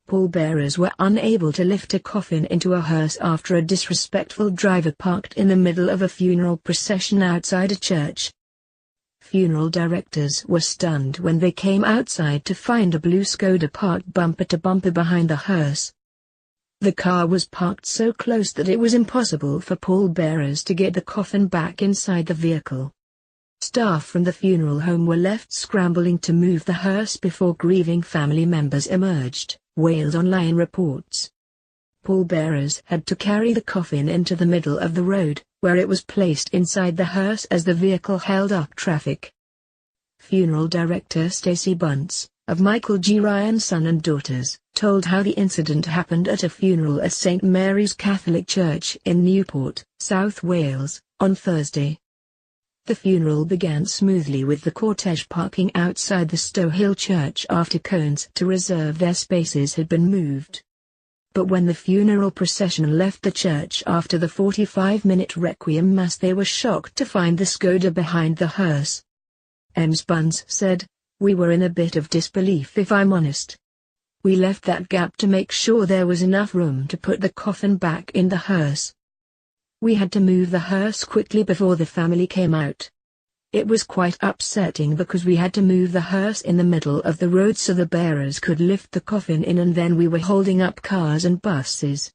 Pallbearers were unable to lift a coffin into a hearse after a disrespectful driver parked in the middle of a funeral procession outside a church. Funeral directors were stunned when they came outside to find a blue Skoda parked bumper to bumper behind the hearse. The car was parked so close that it was impossible for pallbearers to get the coffin back inside the vehicle. Staff from the funeral home were left scrambling to move the hearse before grieving family members emerged, Wales Online reports. Pallbearers had to carry the coffin into the middle of the road, where it was placed inside the hearse as the vehicle held up traffic. Funeral director Stacey Bunce, of Michael G. Ryan's son and daughters, told how the incident happened at a funeral at St. Mary's Catholic Church in Newport, South Wales, on Thursday. The funeral began smoothly with the cortege parking outside the Stow Hill Church after cones to reserve their spaces had been moved. But when the funeral procession left the church after the 45-minute requiem mass, they were shocked to find the Skoda behind the hearse. Ms. Bunce said, "We were in a bit of disbelief, if I'm honest. We left that gap to make sure there was enough room to put the coffin back in the hearse. We had to move the hearse quickly before the family came out. It was quite upsetting because we had to move the hearse in the middle of the road so the bearers could lift the coffin in, and then we were holding up cars and buses.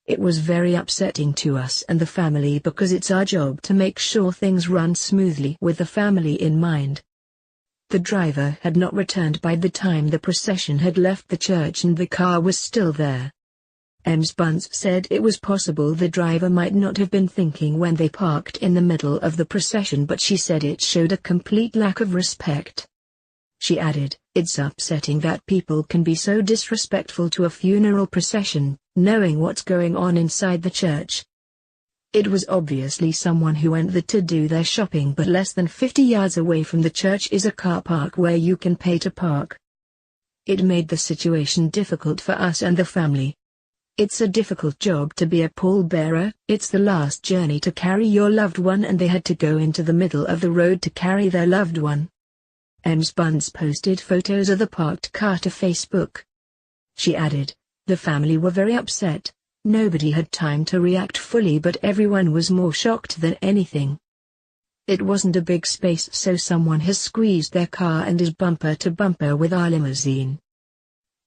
It was very upsetting to us and the family because it's our job to make sure things run smoothly with the family in mind." The driver had not returned by the time the procession had left the church and the car was still there. Ms. Bunce said it was possible the driver might not have been thinking when they parked in the middle of the procession, but she said it showed a complete lack of respect. She added, "It's upsetting that people can be so disrespectful to a funeral procession, knowing what's going on inside the church. It was obviously someone who went there to do their shopping, but less than 50 yards away from the church is a car park where you can pay to park. It made the situation difficult for us and the family. It's a difficult job to be a pallbearer. It's the last journey to carry your loved one, and they had to go into the middle of the road to carry their loved one." Ms. Bunce posted photos of the parked car to Facebook. She added, "The family were very upset. Nobody had time to react fully, but everyone was more shocked than anything. It wasn't a big space, so someone has squeezed their car and is bumper to bumper with our limousine.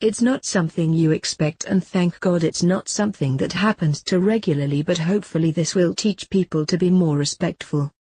It's not something you expect, and thank God it's not something that happens too regularly, but hopefully this will teach people to be more respectful."